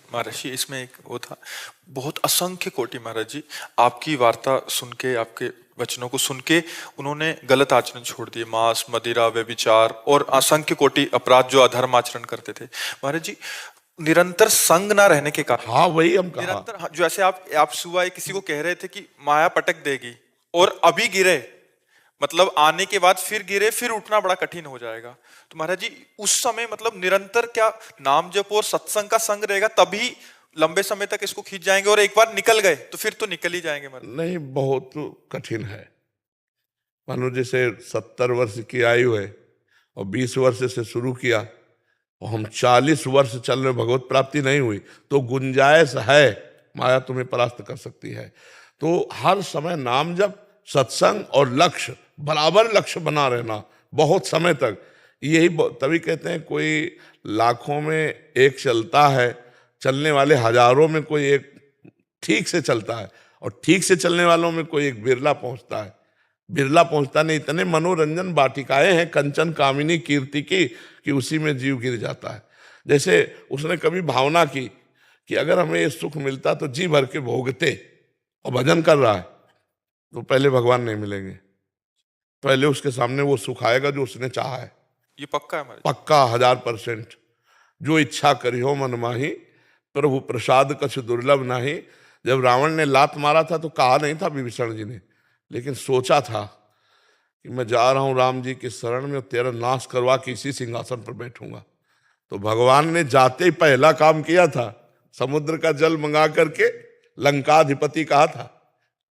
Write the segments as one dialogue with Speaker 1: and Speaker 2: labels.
Speaker 1: महाराज जी इसमें एक वो था, बहुत असंख्य कोटि महाराज जी आपकी वार्ता सुन के, आपके वचनों को सुन के उन्होंने गलत आचरण छोड़ दिए, मांस मदिरा व्यभिचार और असंख्य कोटि अपराध जो अधर्म आचरण करते थे महाराज जी। निरंतर संग ना रहने के कारण,
Speaker 2: हाँ वही हम कहा।
Speaker 1: निरंतर जो ऐसे आप सुबह किसी को कह रहे थे कि माया पटक देगी और अभी गिरे, मतलब आने के बाद फिर गिरे, फिर उठना बड़ा कठिन हो जाएगा। तो महाराज जी उस समय मतलब निरंतर क्या नाम जप और सत्संग का संग रहेगा, तभी लंबे समय तक इसको खींच जाएंगे, और एक बार निकल गए तो फिर तो निकल ही जाएंगे महाराज।
Speaker 2: नहीं, बहुत कठिन है। मानो जैसे 70 वर्ष की आयु है और 20 वर्ष से शुरू किया और हम 40 वर्ष चल रहे, भगवत प्राप्ति नहीं हुई, तो गुंजाइश है, माया तुम्हें परास्त कर सकती है। तो हर समय नाम जप, सत्संग और लक्ष्य, बराबर लक्ष्य बना रहना बहुत समय तक। यही तभी कहते हैं कोई लाखों में एक चलता है, चलने वाले हजारों में कोई एक ठीक से चलता है, और ठीक से चलने वालों में कोई एक बिरला पहुंचता है। बिरला पहुंचता नहीं, इतने मनोरंजन वाटिकाएं हैं कंचन कामिनी कीर्ति की कि उसी में जीव गिर जाता है। जैसे उसने कभी भावना की कि अगर हमें ये सुख मिलता तो जी भर के भोगते, और भजन कर रहा है तो पहले भगवान नहीं मिलेंगे, पहले उसके सामने वो सुख आएगा जो उसने चाहा है।
Speaker 1: ये पक्का है महाराज।
Speaker 2: पक्का 1000%। जो इच्छा करी हो मन माही, प्रभु प्रसाद कछ दुर्लभ नाही। जब रावण ने लात मारा था तो कहा नहीं था विभीषण जी ने, लेकिन सोचा था कि मैं जा रहा हूं राम जी की शरण में, तेरा नाश करवा के इसी सिंहासन पर बैठूंगा। तो भगवान ने जाते ही पहला काम किया था, समुद्र का जल मंगा करके लंकाधिपति कहा था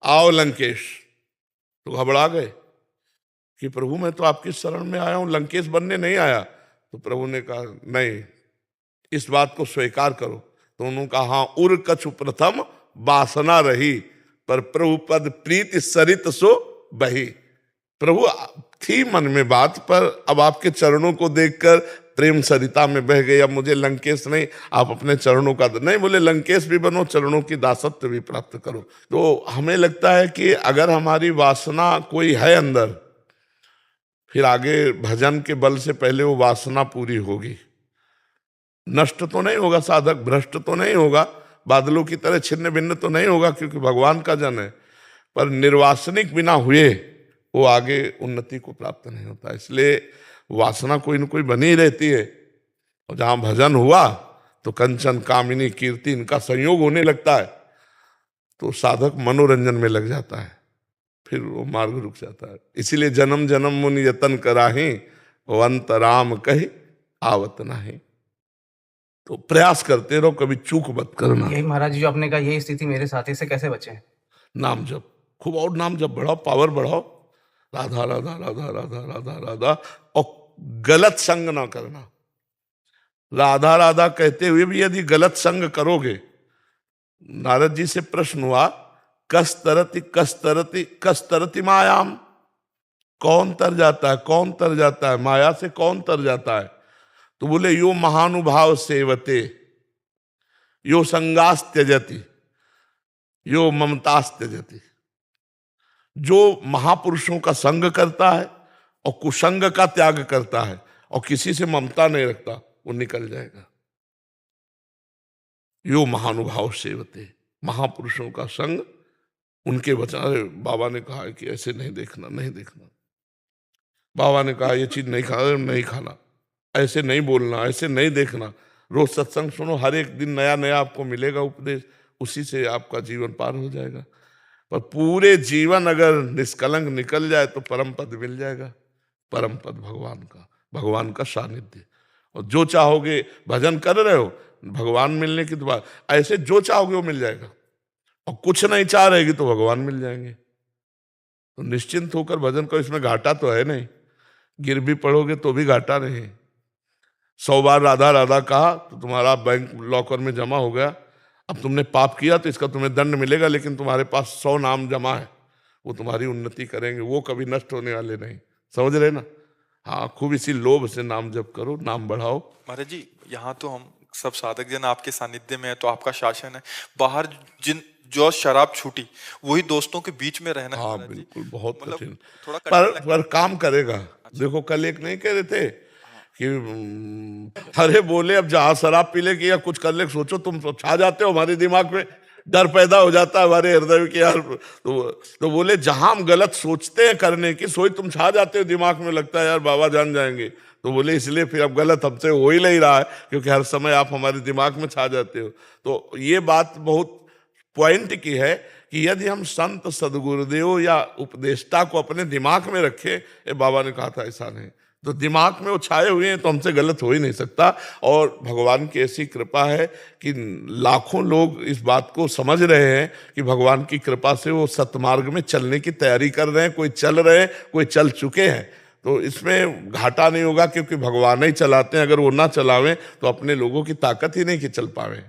Speaker 2: आओ लंकेश। तो घबरा गए कि प्रभु मैं तो आपकी शरण में आया हूं, लंकेश बनने नहीं आया। तो प्रभु ने कहा नहीं, इस बात को स्वीकार करो। तो उन्होंने कहा हाँ, उर कछु प्रथम वासना रही, पर प्रभु पद प्रीति सरित सो बही। प्रभु थी मन में बात, पर अब आपके चरणों को देखकर प्रेम सरिता में बह गई। अब मुझे लंकेश नहीं, आप अपने चरणों का नहीं, बोले लंकेश भी बनो, चरणों की दासत्व भी प्राप्त करो। तो हमें लगता है कि अगर हमारी वासना कोई है अंदर, फिर आगे भजन के बल से पहले वो वासना पूरी होगी। नष्ट तो नहीं होगा साधक, भ्रष्ट तो नहीं होगा, बादलों की तरह छिन्न भिन्न तो नहीं होगा, क्योंकि भगवान का जन है, पर निर्वासनिक बिना हुए वो आगे उन्नति को प्राप्त नहीं होता। इसलिए वासना कोई न कोई बनी रहती है, और जहां भजन हुआ तो कंचन कामिनी कीर्ति इनका संयोग होने लगता है, तो साधक मनोरंजन में लग जाता है, फिर वो मार्ग रुक जाता है। इसीलिए जन्म जन्म मुनि यतन कराही, वो अंत राम कही आवत नहीं। तो प्रयास करते रहो, कभी चूक मत करना।
Speaker 3: यही महाराज जी जो आपने कहा, यही स्थिति मेरे साथी से कैसे बचे?
Speaker 2: नाम जप खूब, और नाम जप बढ़ाओ, पावर बढ़ाओ, राधा राधा राधा राधा राधा राधा, और गलत संग ना करना। राधा राधा कहते हुए भी यदि गलत संग करोगे, नारद जी से प्रश्न हुआ कस्तरति कस्तरति कस्तरति मायाम, कौन तर जाता है, कौन तर जाता है माया से, कौन तर जाता है? तो बोले यो महानुभाव सेवते, यो संगास त्यजति, यो ममतास त्यजति। जो महापुरुषों का संग करता है और कुसंग का त्याग करता है और किसी से ममता नहीं रखता, वो निकल जाएगा। यो महानुभाव सेवते, महापुरुषों का संग, उनके वचन। बाबा ने कहा कि ऐसे नहीं देखना, नहीं देखना। बाबा ने कहा ये चीज नहीं खाना, नहीं खाना, ऐसे नहीं बोलना, ऐसे नहीं देखना। रोज सत्संग सुनो, हर एक दिन नया नया आपको मिलेगा उपदेश, उसी से आपका जीवन पार हो जाएगा। पर पूरे जीवन अगर निष्कलंक निकल जाए तो परम पद मिल जाएगा, परम पद भगवान का, भगवान का सानिध्य। और जो चाहोगे, भजन कर रहे हो, भगवान मिलने की दुआ, ऐसे जो चाहोगे वो मिल जाएगा, और कुछ नहीं चाह रहेगी तो भगवान मिल जाएंगे। तो निश्चिंत होकर भजन करो, इसमें घाटा तो है नहीं, गिर भी पड़ोगे तो भी घाटा नहीं। 100 बार राधा राधा कहा तो तुम्हारा बैंक लॉकर में जमा हो गया। अब तुमने पाप किया तो इसका तुम्हें दंड मिलेगा, लेकिन तुम्हारे पास 100 नाम जमा है, वो तुम्हारी उन्नति करेंगे, वो कभी नष्ट होने वाले नहीं। समझ रहे ना? हाँ, खूब इसी लोभ से नाम जप करो, नाम बढ़ाओ।
Speaker 1: महाराज जी यहाँ तो हम सब साधक जन आपके सानिध्य में है, तो आपका शासन है। बाहर जिन जो शराब छूटी, वही दोस्तों के बीच में रहना।
Speaker 2: हाँ बिल्कुल, बहुत
Speaker 1: मतलब
Speaker 2: कठिन,
Speaker 1: थोड़ा
Speaker 2: पर काम करेगा। देखो कल एक नहीं कह रहे थे कि अरे बोले अब जहां शराब पी ले कि या कुछ कर ले, सोचो तुम छा जाते हो हमारे दिमाग में, डर पैदा हो जाता है हमारे हृदय में कि यार, तो बोले जहां हम गलत सोचते हैं करने की, सोच तुम छा जाते हो दिमाग में, लगता है यार बाबा जान जाएंगे। तो बोले इसलिए फिर अब गलत हमसे हो ही नहीं रहा है, क्योंकि हर समय आप हमारे दिमाग में छा जाते हो। तो ये बात बहुत पॉइंट की है कि यदि हम संत सदगुरुदेव या उपदेष्टा को अपने दिमाग में रखें, ये बाबा ने कहा था ऐसा नहीं, तो दिमाग में वो छाए हुए हैं तो हमसे गलत हो ही नहीं सकता। और भगवान की ऐसी कृपा है कि लाखों लोग इस बात को समझ रहे हैं कि भगवान की कृपा से वो सतमार्ग में चलने की तैयारी कर रहे हैं, कोई चल रहे हैं, कोई चल चुके हैं। तो इसमें घाटा नहीं होगा, क्योंकि भगवान ही चलाते हैं, अगर वो ना चलावें तो अपने लोगों की ताकत ही नहीं कि चल पावे।